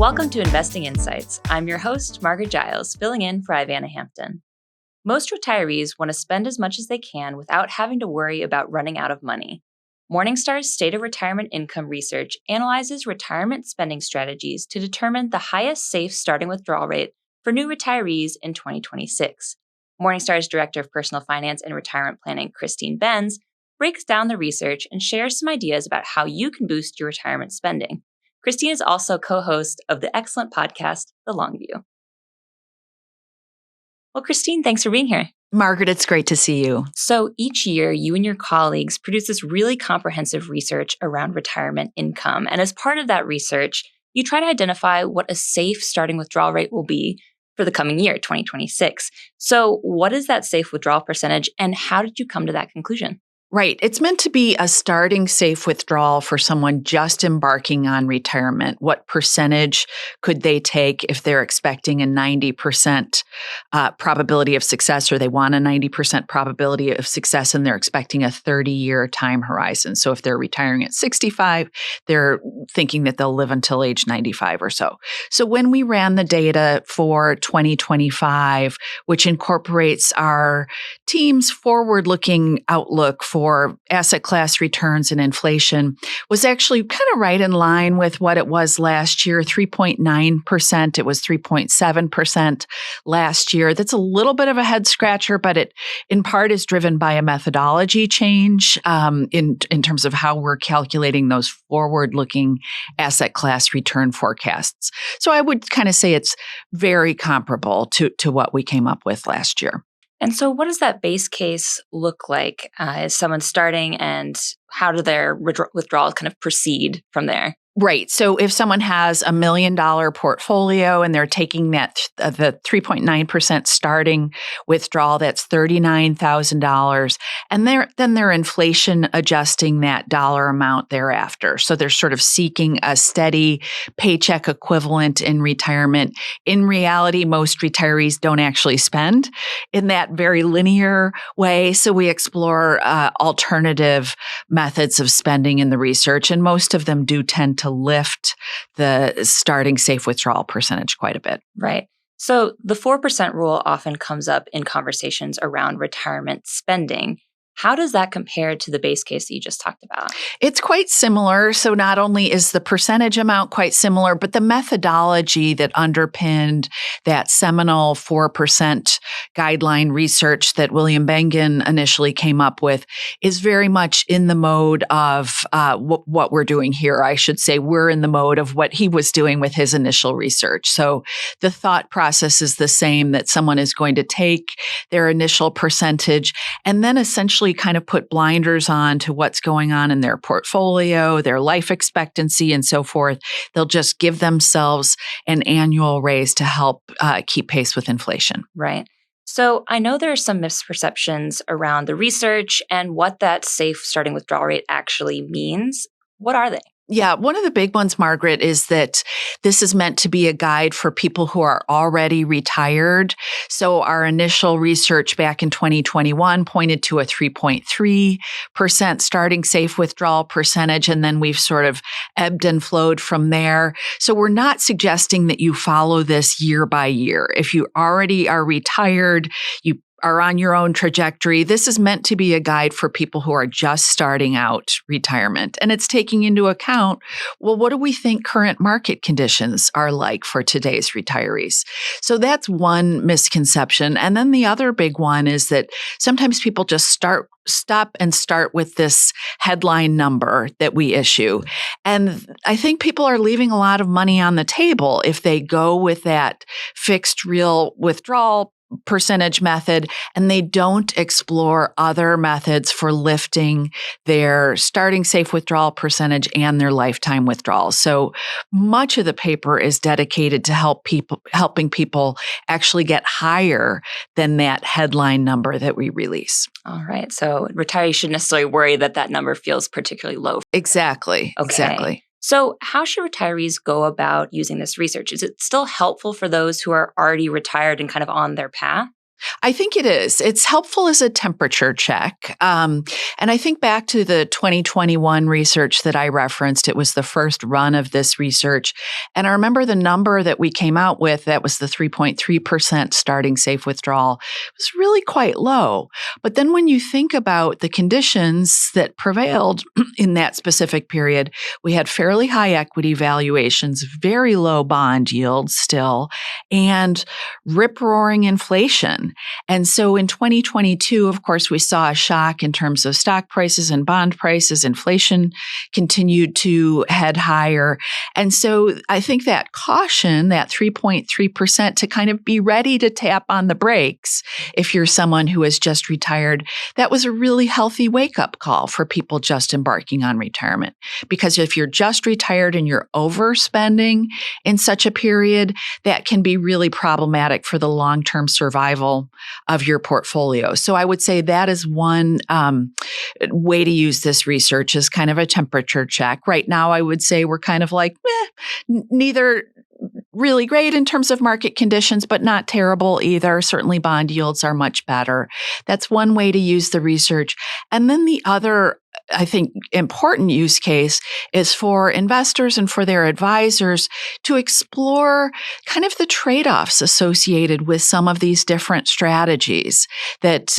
Welcome to Investing Insights. I'm your host, Margaret Giles, filling in for Ivana Hampton. Most retirees want to spend as much as they can without having to worry about running out of money. Morningstar's State of Retirement Income research analyzes retirement spending strategies to determine the highest safe starting withdrawal rate for new retirees in 2026. Morningstar's Director of Personal Finance and Retirement Planning, Benz, breaks down the research and shares some ideas about how you can boost your retirement spending. Christine is also co-host of the excellent podcast, The Long View. Well, Christine, thanks for being here. Margaret, it's great to see you. So each year, you and your colleagues produce this really comprehensive research around retirement income. And as part of that research, you try to identify what a safe starting withdrawal rate will be for the coming year, 2026. So what is that safe withdrawal percentage, and how did you come to that conclusion? Right. It's meant to be a starting safe withdrawal for someone just embarking on retirement. What percentage could they take if they're expecting a 90% probability of success, or they want a 90% probability of success and they're expecting a 30-year time horizon? So if they're retiring at 65, they're thinking that they'll live until age 95 or so. So when we ran the data for 2025, which incorporates our team's forward-looking outlook for asset class returns and inflation, was actually kind of right in line with what it was last year, 3.9%. It was 3.7% last year. That's a little bit of a head scratcher, but it in part is driven by a methodology change in terms of how we're calculating those forward-looking asset class return forecasts. So I would kind of say it's very comparable to what we came up with last year. And so what does that base case look like? Is someone starting, and how do their withdrawals kind of proceed from there? Right. So if someone has $1 million portfolio and they're taking that the 3.9% starting withdrawal, that's $39,000, and then they're inflation adjusting that dollar amount thereafter. So they're sort of seeking a steady paycheck equivalent in retirement. In reality, most retirees don't actually spend in that very linear way. So we explore alternative methods of spending in the research, and most of them do tend to lift the starting safe withdrawal percentage quite a bit. Right. So the 4% rule often comes up in conversations around retirement spending. How does that compare to the base case that you just talked about? It's quite similar. So not only is the percentage amount quite similar, but the methodology that underpinned that seminal 4% guideline research that William Bengen initially came up with is very much in the mode of what we're doing here. I should say we're in the mode of what he was doing with his initial research. So the thought process is the same, that someone is going to take their initial percentage and then essentially kind of put blinders on to what's going on in their portfolio, their life expectancy, and so forth. They'll just give themselves an annual raise to help keep pace with inflation. Right. So I know there are some misperceptions around the research and what that safe starting withdrawal rate actually means. What are they? Yeah, one of the big ones, Margaret, is that this is meant to be a guide for people who are already retired. So our initial research back in 2021 pointed to a 3.3% starting safe withdrawal percentage, and then we've sort of ebbed and flowed from there. So we're not suggesting that you follow this year by year. If you already are retired, you are on your own trajectory. This is meant to be a guide for people who are just starting out retirement. And it's taking into account, well, what do we think current market conditions are like for today's retirees? So that's one misconception. And then the other big one is that sometimes people just stop and start with this headline number that we issue. And I think people are leaving a lot of money on the table if they go with that fixed real withdrawal percentage method, and they don't explore other methods for lifting their starting safe withdrawal percentage and their lifetime withdrawals. So much of the paper is dedicated to helping people actually get higher than that headline number that we release. All right. So retirees shouldn't necessarily worry that that number feels particularly low. Exactly. Okay. Exactly. So how should retirees go about using this research? Is it still helpful for those who are already retired and kind of on their path? I think it is. It's helpful as a temperature check. And I think back to the 2021 research that I referenced. It was the first run of this research. And I remember the number that we came out with, that was the 3.3% starting safe withdrawal, was really quite low. But then when you think about the conditions that prevailed in that specific period, we had fairly high equity valuations, very low bond yields still, and rip-roaring inflation. And so in 2022, of course, we saw a shock in terms of stock prices and bond prices. Inflation continued to head higher. And so I think that caution, that 3.3%, to kind of be ready to tap on the brakes if you're someone who has just retired, that was a really healthy wake-up call for people just embarking on retirement. Because if you're just retired and you're overspending in such a period, that can be really problematic for the long-term survival of your portfolio. So I would say that is one way to use this research as kind of a temperature check. Right now, I would say we're kind of like, neither really great in terms of market conditions, but not terrible either. Certainly bond yields are much better. That's one way to use the research. And then the other, I think, important use case is for investors and for their advisors to explore kind of the trade-offs associated with some of these different strategies, that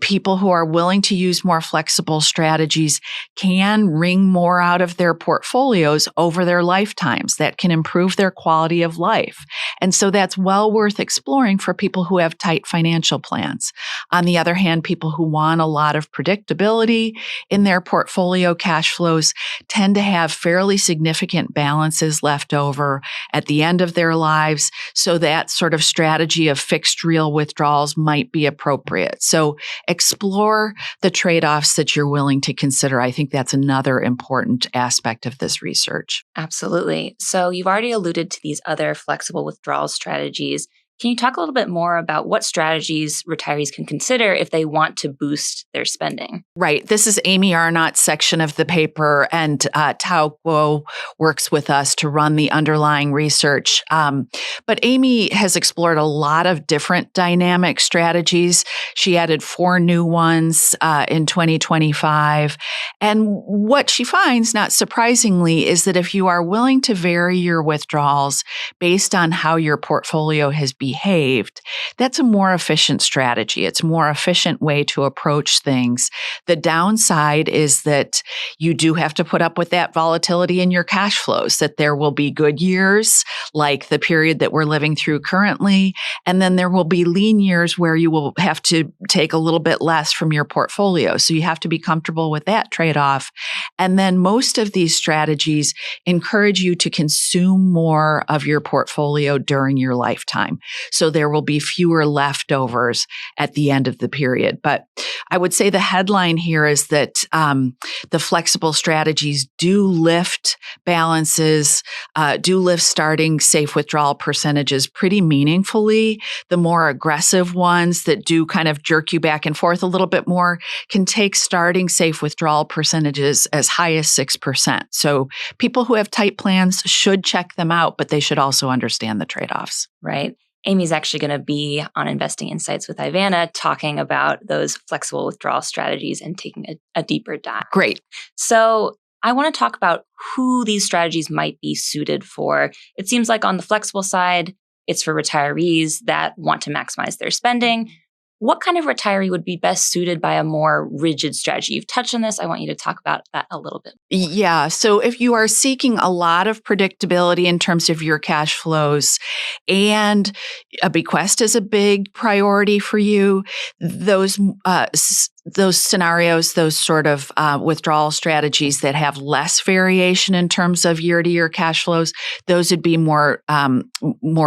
people who are willing to use more flexible strategies can wring more out of their portfolios over their lifetimes. That can improve their quality of life. And so that's well worth exploring for people who have tight financial plans. On the other hand, people who want a lot of predictability in their portfolio cash flows tend to have fairly significant balances left over at the end of their lives. So that sort of strategy of fixed real withdrawals might be appropriate. So explore the trade-offs that you're willing to consider. I think that's another important aspect of this research. Absolutely. So you've already alluded to these other flexible withdrawal strategies. Can you talk a little bit more about what strategies retirees can consider if they want to boost their spending? Right. This is Amy Arnott's section of the paper, and Tao Guo works with us to run the underlying research. But Amy has explored a lot of different dynamic strategies. She added 4 new ones in 2025. And what she finds, not surprisingly, is that if you are willing to vary your withdrawals based on how your portfolio has behaved, that's a more efficient strategy. It's a more efficient way to approach things. The downside is that you do have to put up with that volatility in your cash flows, that there will be good years, like the period that we're living through currently, and then there will be lean years where you will have to take a little bit less from your portfolio. So you have to be comfortable with that trade-off. And then most of these strategies encourage you to consume more of your portfolio during your lifetime. So there will be fewer leftovers at the end of the period. But I would say the headline here is that the flexible strategies do lift balances, do lift starting safe withdrawal percentages pretty meaningfully. The more aggressive ones that do kind of jerk you back and forth a little bit more can take starting safe withdrawal percentages as high as 6%. So people who have tight plans should check them out, but they should also understand the trade-offs. Right. Amy's actually going to be on Investing Insights with Ivana talking about those flexible withdrawal strategies and taking a deeper dive. Great. So I want to talk about who these strategies might be suited for. It seems like on the flexible side, it's for retirees that want to maximize their spending. What kind of retiree would be best suited by a more rigid strategy? You've touched on this. I want you to talk about that a little bit. Yeah. So if you are seeking a lot of predictability in terms of your cash flows and a bequest is a big priority for you, those scenarios, those sort of withdrawal strategies that have less variation in terms of year-to-year cash flows, those would be more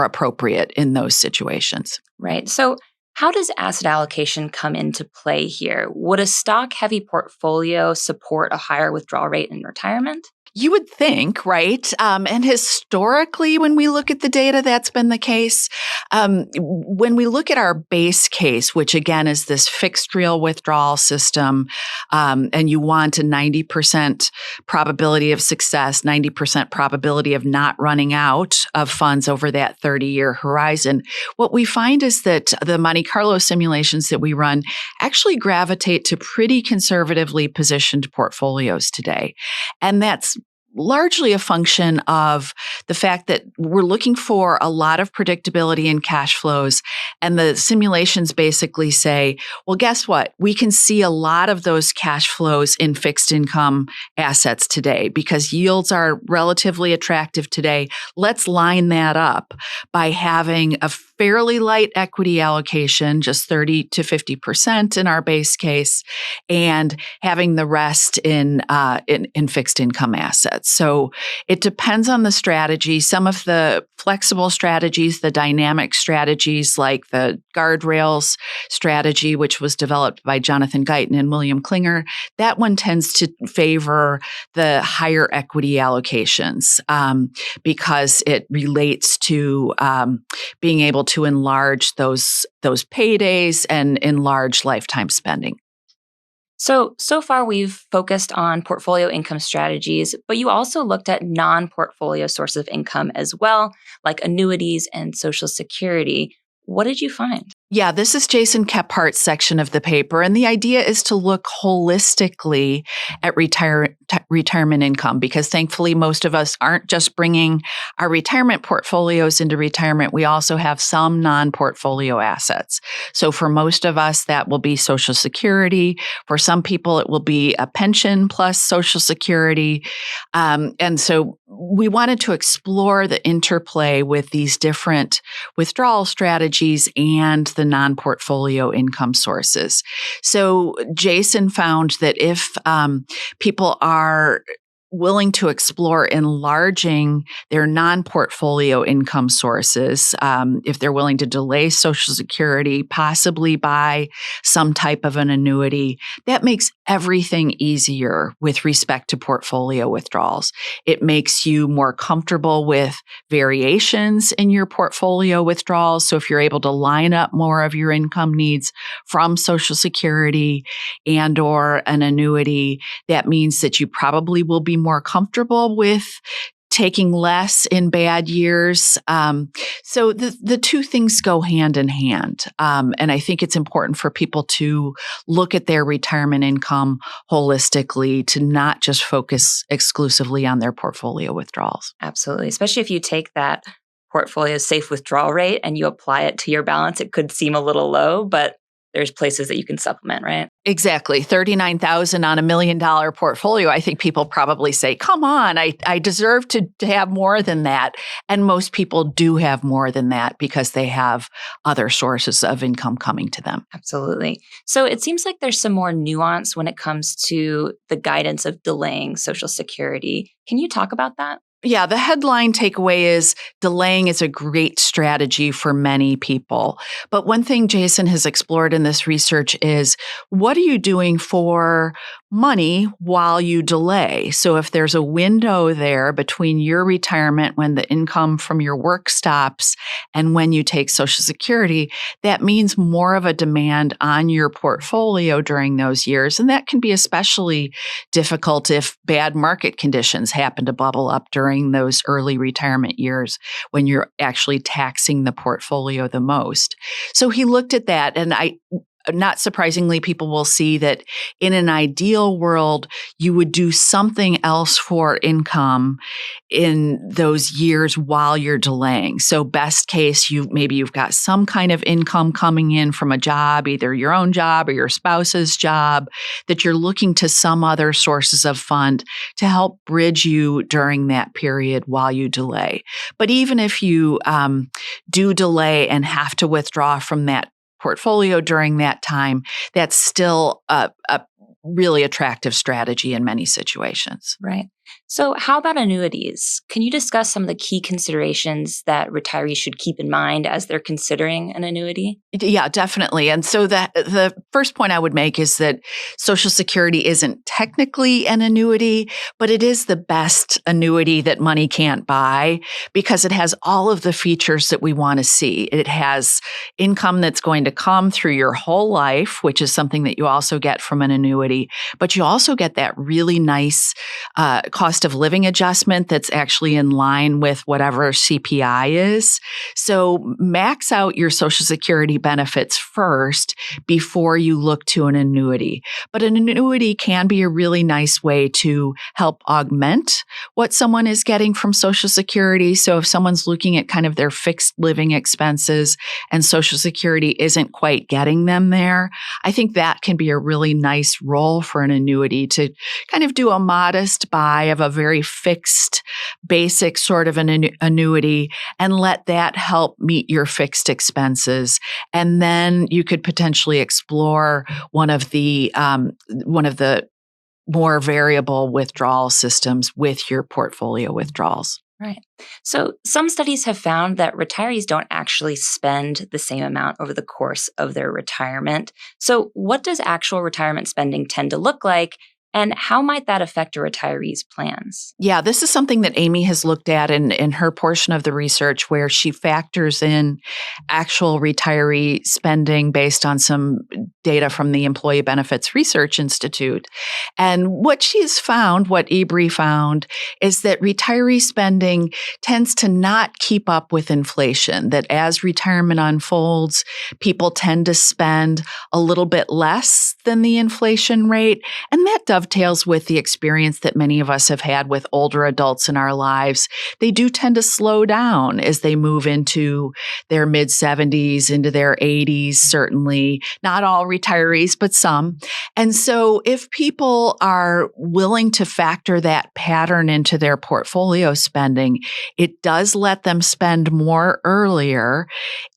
appropriate in those situations. Right. So how does asset allocation come into play here? Would a stock-heavy portfolio support a higher withdrawal rate in retirement? You would think, right? And historically, when we look at the data, that's been the case. When we look at our base case, which again is this fixed real withdrawal system, and you want a 90% probability of success, 90% probability of not running out of funds over that 30-year horizon, what we find is that the money Carlo simulations that we run actually gravitate to pretty conservatively positioned portfolios today. And that's largely a function of the fact that we're looking for a lot of predictability in cash flows. And the simulations basically say, well, guess what? We can see a lot of those cash flows in fixed income assets today because yields are relatively attractive today. Let's line that up by having a fairly light equity allocation, just 30 to 50% in our base case, and having the rest in fixed income assets. So it depends on the strategy. Some of the flexible strategies, the dynamic strategies like the guardrails strategy, which was developed by Jonathan Guyton and William Klinger, that one tends to favor the higher equity allocations because it relates to being able to enlarge those paydays and enlarge lifetime spending. So far we've focused on portfolio income strategies, but you also looked at non-portfolio sources of income as well, like annuities and Social Security. What did you find? Yeah, this is Jason Kephardt's section of the paper. And the idea is to look holistically at retirement income, because thankfully most of us aren't just bringing our retirement portfolios into retirement. We also have some non-portfolio assets. So for most of us, that will be Social Security. For some people, it will be a pension plus Social Security. And so we wanted to explore the interplay with these different withdrawal strategies and the non-portfolio income sources. So Jason found that if people are willing to explore enlarging their non-portfolio income sources, if they're willing to delay Social Security, possibly buy some type of an annuity, that makes everything easier with respect to portfolio withdrawals. It makes you more comfortable with variations in your portfolio withdrawals. So if you're able to line up more of your income needs from Social Security and or an annuity, that means that you probably will be more comfortable with taking less in bad years. So the two things go hand in hand. And I think it's important for people to look at their retirement income holistically, to not just focus exclusively on their portfolio withdrawals. Absolutely. Especially if you take that portfolio safe withdrawal rate and you apply it to your balance, it could seem a little low, but there's places that you can supplement, right? Exactly. $39,000 on $1 million portfolio. I think people probably say, come on, I deserve to have more than that. And most people do have more than that because they have other sources of income coming to them. Absolutely. So it seems like there's some more nuance when it comes to the guidance of delaying Social Security. Can you talk about that? Yeah, the headline takeaway is delaying is a great strategy for many people. But one thing Jason has explored in this research is, what are you doing for money while you delay? So if there's a window there between your retirement, when the income from your work stops, and when you take Social Security, that means more of a demand on your portfolio during those years. And that can be especially difficult if bad market conditions happen to bubble up during those early retirement years when you're actually taxing the portfolio the most. So he looked at that, and not surprisingly, people will see that in an ideal world, you would do something else for income in those years while you're delaying. So best case, you've got some kind of income coming in from a job, either your own job or your spouse's job, that you're looking to some other sources of fund to help bridge you during that period while you delay. But even if you do delay and have to withdraw from that portfolio during that time, that's still a really attractive strategy in many situations. Right. So how about annuities? Can you discuss some of the key considerations that retirees should keep in mind as they're considering an annuity? Yeah, definitely. And so the first point I would make is that Social Security isn't technically an annuity, but it is the best annuity that money can't buy because it has all of the features that we want to see. It has income that's going to come through your whole life, which is something that you also get from an annuity, but you also get that really nice cost of living adjustment that's actually in line with whatever CPI is. So max out your Social Security benefits first before you look to an annuity. But an annuity can be a really nice way to help augment what someone is getting from Social Security. So if someone's looking at kind of their fixed living expenses and Social Security isn't quite getting them there, I think that can be a really nice role for an annuity to kind of do a modest buy of a very fixed, basic sort of an annuity and let that help meet your fixed expenses. And then you could potentially explore one of the more variable withdrawal systems with your portfolio withdrawals. Right. So some studies have found that retirees don't actually spend the same amount over the course of their retirement. So what does actual retirement spending tend to look like? And how might that affect a retiree's plans? Yeah, this is something that Amy has looked at in her portion of the research where she factors in actual retiree spending based on some data from the Employee Benefits Research Institute. And what she's found, what EBRI found, is that retiree spending tends to not keep up with inflation, that as retirement unfolds, people tend to spend a little bit less than the inflation rate. And that dovetails with the experience that many of us have had with older adults in our lives. They do tend to slow down as they move into their mid-70s, into their 80s, certainly. Not all retirees, but some. And so if people are willing to factor that pattern into their portfolio spending, it does let them spend more earlier,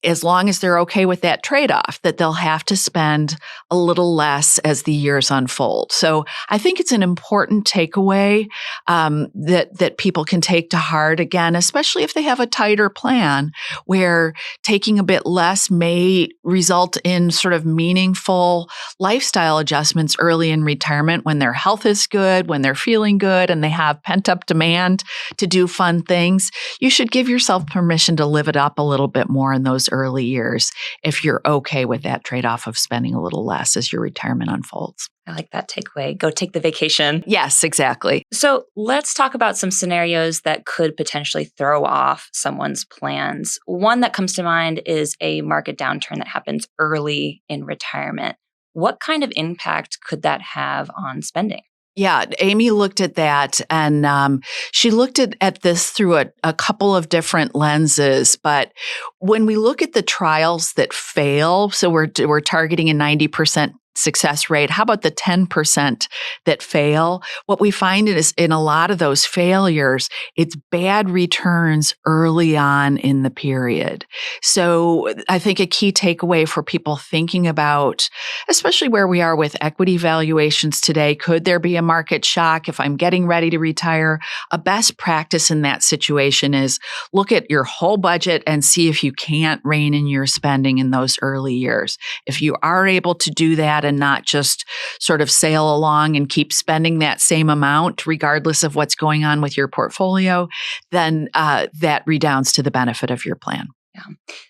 as long as they're okay with that trade-off, that they'll have to spend a little less as the years unfold. So I think it's an important takeaway that people can take to heart, again, especially if they have a tighter plan where taking a bit less may result in sort of meaningful lifestyle adjustments early in retirement when their health is good, when they're feeling good, and they have pent-up demand to do fun things. You should give yourself permission to live it up a little bit more in those early years if you're okay with that trade-off of spending a little less as your retirement unfolds. I like that takeaway. Go take the vacation. Yes, exactly. So let's talk about some scenarios that could potentially throw off someone's plans. One that comes to mind is a market downturn that happens early in retirement. What kind of impact could that have on spending? Yeah, Amy looked at that and she looked at this through a couple of different lenses. But when we look at the trials that fail, so we're targeting a 90% success rate. How about the 10% that fail? What we find is in a lot of those failures, it's bad returns early on in the period. So I think a key takeaway for people thinking about, especially where we are with equity valuations today, could there be a market shock if I'm getting ready to retire? A best practice in that situation is look at your whole budget and see if you can't rein in your spending in those early years. If you are able to do that and not just sort of sail along and keep spending that same amount, regardless of what's going on with your portfolio, then that redounds to the benefit of your plan. Yeah.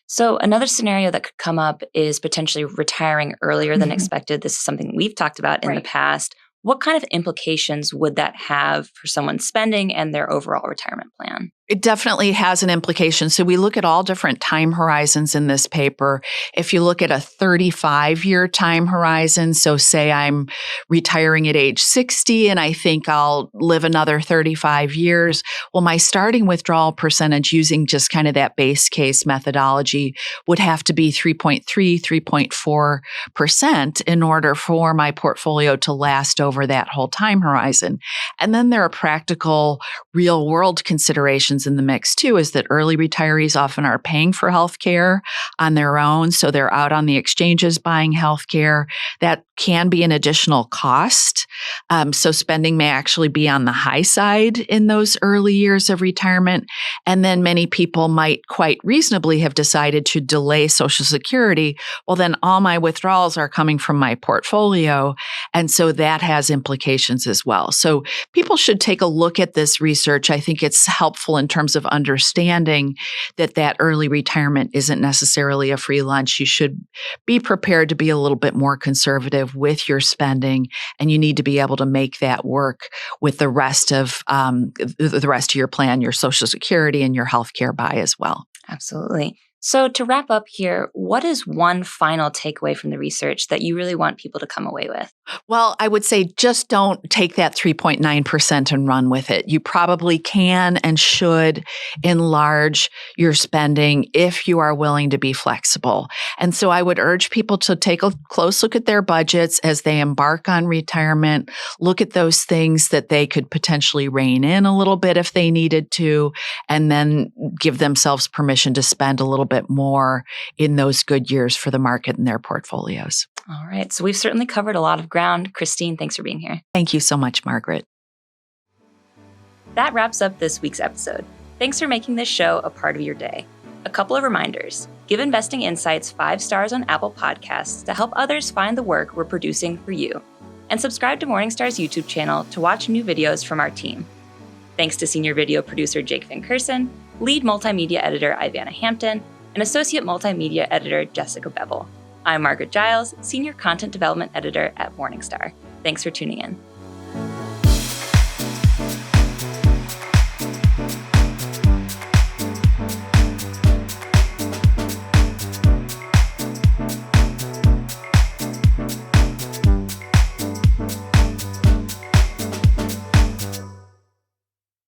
So another scenario that could come up is potentially retiring earlier than expected. This is something we've talked about in the past. What kind of implications would that have for someone's spending and their overall retirement plan? It definitely has an implication. So we look at all different time horizons in this paper. If you look at a 35-year time horizon, so say I'm retiring at age 60 and I think I'll live another 35 years, well, my starting withdrawal percentage using just kind of that base case methodology would have to be 3.3, 3.4% in order for my portfolio to last over that whole time horizon. And then there are practical real world considerations in the mix too, is that early retirees often are paying for healthcare on their own. So they're out on the exchanges buying healthcare. That can be an additional cost. So spending may actually be on the high side in those early years of retirement. And then many people might quite reasonably have decided to delay Social Security. Well, then all my withdrawals are coming from my portfolio. And so that has implications as well. So people should take a look at this research. I think it's helpful in in terms of understanding that early retirement isn't necessarily a free lunch. You should be prepared to be a little bit more conservative with your spending, and you need to be able to make that work with the rest of your plan, your Social Security and your healthcare buy as well. Absolutely. So to wrap up here, what is one final takeaway from the research that you really want people to come away with? Well, I would say just don't take that 3.9% and run with it. You probably can and should enlarge your spending if you are willing to be flexible. And so I would urge people to take a close look at their budgets as they embark on retirement, look at those things that they could potentially rein in a little bit if they needed to, and then give themselves permission to spend a little bit more in those good years for the market and their portfolios. All right. So we've certainly covered a lot of ground. Christine, thanks for being here. Thank you so much, Margaret. That wraps up this week's episode. Thanks for making this show a part of your day. A couple of reminders. Give Investing Insights 5 stars on Apple Podcasts to help others find the work we're producing for you. And subscribe to Morningstar's YouTube channel to watch new videos from our team. Thanks to senior video producer Jake Van Kersen, lead multimedia editor Ivana Hampton, and associate multimedia editor Jessica Bevel. I'm Margaret Giles, Senior Content Development Editor at Morningstar. Thanks for tuning in.